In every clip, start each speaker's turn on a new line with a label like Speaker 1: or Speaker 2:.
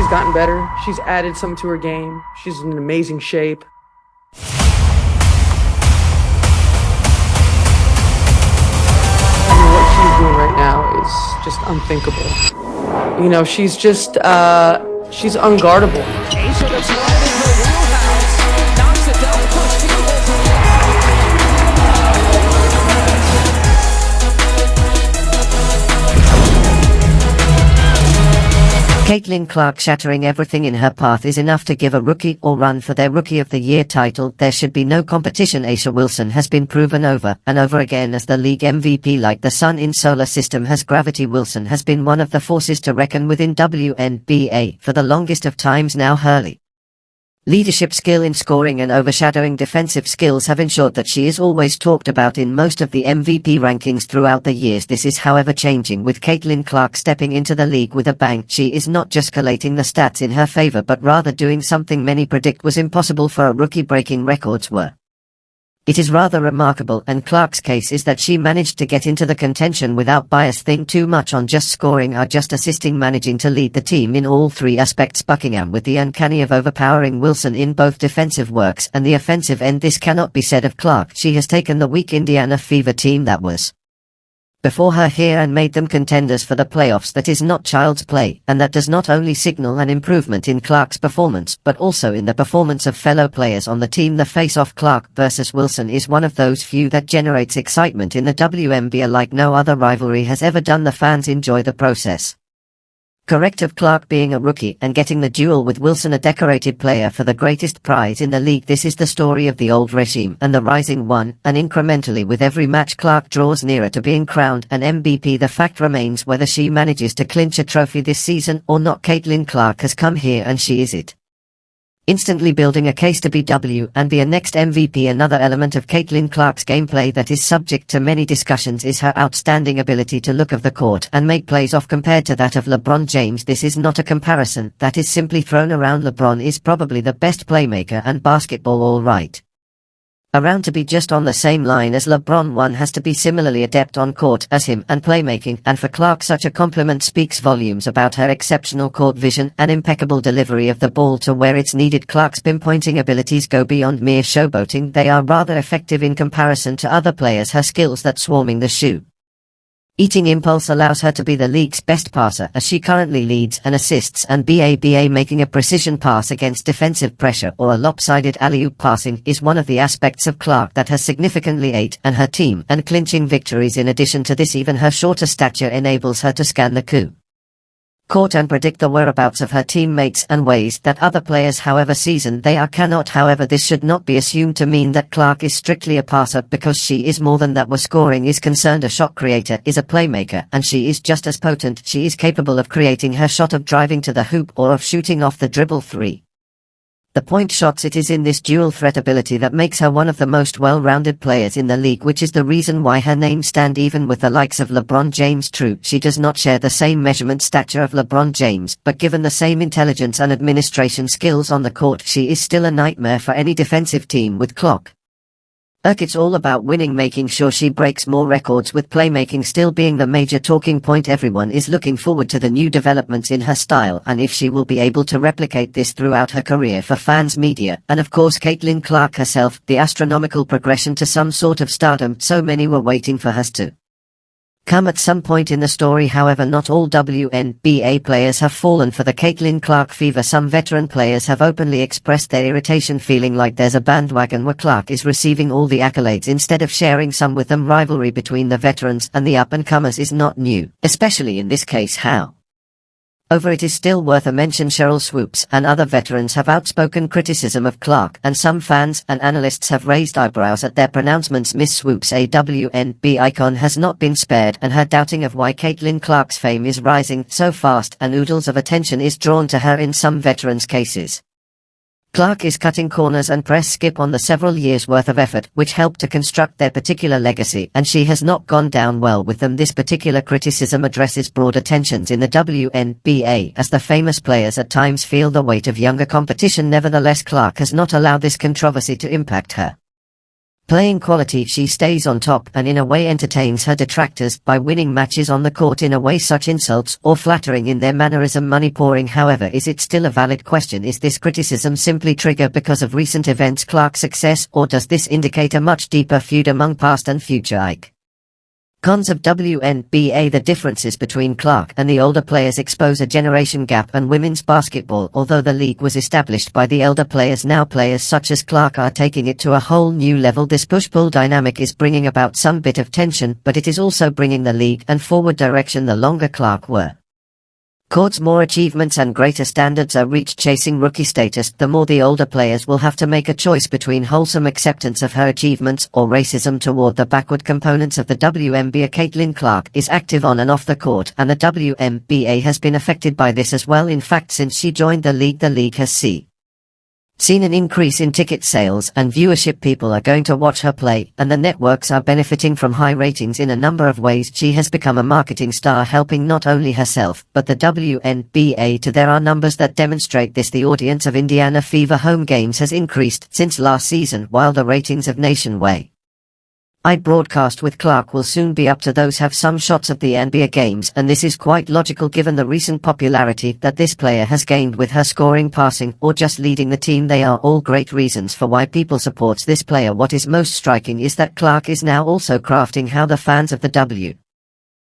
Speaker 1: she's gotten better. She's added some to her game. She's in amazing shape. I mean, what she's doing right now is just unthinkable. You know, she's just, she's unguardable.
Speaker 2: Caitlin Clark shattering everything in her path is enough to give a rookie or run for their Rookie of the Year title. There should be no competition. A'ja Wilson has been proven over and over again as the league MVP. Like the sun in solar system has gravity. Wilson has been one of the forces to reckon with in WNBA for the longest of times now. Her leadership skill in scoring and overshadowing defensive skills have ensured that she is always talked about in most of the MVP rankings throughout the years. This is however changing with Caitlin Clark stepping into the league with a bang. She is not just collating the stats in her favor but rather doing something many predict was impossible for a rookie. Breaking records were. It is rather remarkable, and Clark's case is that she managed to get into the contention without bias. Think too much on just scoring or just assisting, managing to lead the team in all three aspects. Buckingham with the uncanny of overpowering Wilson in both defensive works and the offensive end. This cannot be said of Clark. She has taken the weak Indiana Fever team that was before her here and made them contenders for the playoffs. That is not child's play, and that does not only signal an improvement in Clark's performance, but also in the performance of fellow players on the team. The face-off Clark versus Wilson is one of those few that generates excitement in the WNBA like no other rivalry has ever done. The fans enjoy the process. Correct of Clark being a rookie and getting the duel with Wilson, a decorated player for the greatest prize in the league. This is the story of the old regime and the rising one, and incrementally with every match Clark draws nearer to being crowned an MVP. The fact remains whether she manages to clinch a trophy this season or not. Caitlin Clark has come here and she is it. Instantly building a case to be WNBA next MVP. Another element of Caitlin Clark's gameplay that is subject to many discussions is her outstanding ability to look of the court and make plays off compared to that of LeBron James. This is not a comparison that is simply thrown around. LeBron is probably the best playmaker and basketball all right around to be just on the same line as LeBron. One has to be similarly adept on court as him and playmaking, and for Clark such a compliment speaks volumes about her exceptional court vision and impeccable delivery of the ball to where it's needed. Clark's pinpointing abilities go beyond mere showboating. They are rather effective in comparison to other players. Her skills that swarming the shoe eating impulse allows her to be the league's best passer, as she currently leads and assists and BABA. Making a precision pass against defensive pressure or a lopsided alley-oop passing is one of the aspects of Clark that has significantly aided and her team and clinching victories. In addition to this, even her shorter stature enables her to scan the court and predict the whereabouts of her teammates and ways that other players, however seasoned they are, cannot. However, this should not be assumed to mean that Clark is strictly a passer, because she is more than that where scoring is concerned. A shot creator is a playmaker, and she is just as potent. She is capable of creating her shot, of driving to the hoop, or of shooting off the dribble three. The point shots. It is in this dual threat ability that makes her one of the most well-rounded players in the league, which is the reason why her name stands even with the likes of LeBron James. True, she does not share the same measurement stature of LeBron James, but given the same intelligence and administration skills on the court, she is still a nightmare for any defensive team with Clark. It's all about winning, making sure she breaks more records, with playmaking still being the major talking point. Everyone is looking forward to the new developments in her style and if she will be able to replicate this throughout her career for fans, media, and of course Caitlin Clark herself. The astronomical progression to some sort of stardom so many were waiting for hers to come at some point in the story. However, not all WNBA players have fallen for the Caitlin Clark fever. Some veteran players have openly expressed their irritation, feeling like there's a bandwagon where Clark is receiving all the accolades instead of sharing some with them. Rivalry between the veterans and the up-and-comers is not new, especially in this case. However, it is still worth a mention. Cheryl Swoops and other veterans have outspoken criticism of Clark, and some fans and analysts have raised eyebrows at their pronouncements. Miss Swoops, a WNBA icon, has not been spared, and her doubting of why Caitlin Clark's fame is rising so fast and oodles of attention is drawn to her in some veterans' cases. Clark is cutting corners and press skip on the several years' worth of effort which helped to construct their particular legacy, and she has not gone down well with them. This particular criticism addresses broader tensions in the WNBA, as the famous players at times feel the weight of younger competition. Nevertheless, Clark has not allowed this controversy to impact her. Playing quality, she stays on top and in a way entertains her detractors by winning matches on the court in a way such insults or flattering in their mannerism money pouring. However, is it still a valid question? Is this criticism simply triggered because of recent events Clark's success, or does this indicate a much deeper feud among past and future Ike? Cons of WNBA. The differences between Clark and the older players expose a generation gap in women's basketball. Although the league was established by the elder players, now players such as Clark are taking it to a whole new level. This push-pull dynamic is bringing about some bit of tension, but it is also bringing the league and forward direction. The longer Clark were courts, more achievements and greater standards are reached. Chasing rookie status, the more the older players will have to make a choice between wholesome acceptance of her achievements or racism toward the backward components of the WNBA. Caitlin Clark is active on and off the court, and the WNBA has been affected by this as well. In fact, since she joined the league has seen an increase in ticket sales and viewership. People are going to watch her play, and the networks are benefiting from high ratings in a number of ways. She has become a marketing star, helping not only herself, but the WNBA too. There are numbers that demonstrate this. The audience of Indiana Fever home games has increased since last season, while the ratings of nationwide broadcast with Clark will soon be up to those have some shots of the NBA games, and this is quite logical given the recent popularity that this player has gained with her scoring, passing, or just leading the team. They are all great reasons for why people supports this player. What is most striking is that Clark is now also crafting how the fans of the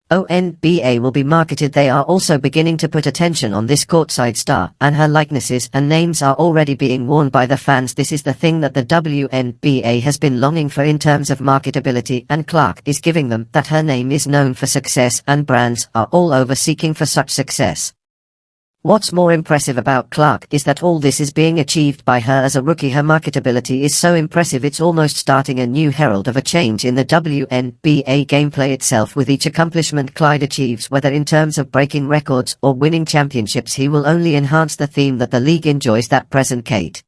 Speaker 2: WNBA will be marketed. They are also beginning to put attention on this courtside star, and her likenesses and names are already being worn by the fans. This is the thing that the WNBA has been longing for in terms of marketability, and Clark is giving them that. Her name is known for success, and brands are all over seeking for such success. What's more impressive about Clark is that all this is being achieved by her as a rookie. Her marketability is so impressive it's almost starting a new herald of a change in the WNBA gameplay itself. With each accomplishment Clyde achieves, whether in terms of breaking records or winning championships, he will only enhance the theme that the league enjoys. That present Kate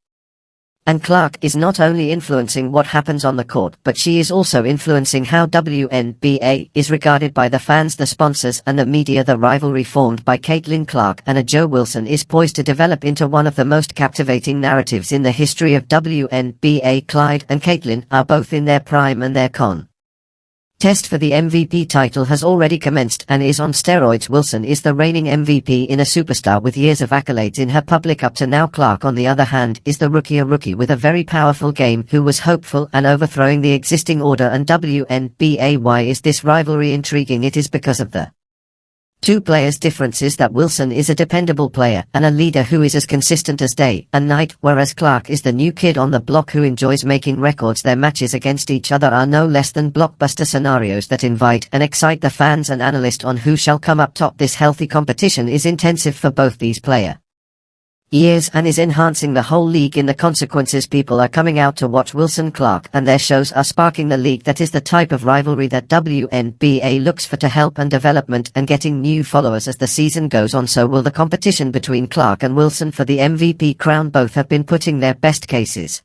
Speaker 2: and Clark is not only influencing what happens on the court, but she is also influencing how WNBA is regarded by the fans, the sponsors, and the media. The rivalry formed by Caitlin Clark and Joe Wilson is poised to develop into one of the most captivating narratives in the history of WNBA. Clyde and Caitlin are both in their prime, and their test for the MVP title has already commenced and is on steroids. Wilson is the reigning MVP in a superstar with years of accolades in her public up to now. Clark, on the other hand, is a rookie with a very powerful game who was hopeful and overthrowing the existing order and WNBA. Why is this rivalry intriguing? It is because of the two players' differences. That Wilson is a dependable player and a leader who is as consistent as day and night, whereas Clark is the new kid on the block who enjoys making records. Their matches against each other are no less than blockbuster scenarios that invite and excite the fans and analysts on who shall come up top. This healthy competition is intensive for both these players years and is enhancing the whole league in the consequences. People are coming out to watch Wilson Clark, and their shows are sparking the league. That is the type of rivalry that WNBA looks for to help and development and getting new followers as the season goes on. So will the competition between Clark and Wilson for the MVP crown. Both have been putting their best cases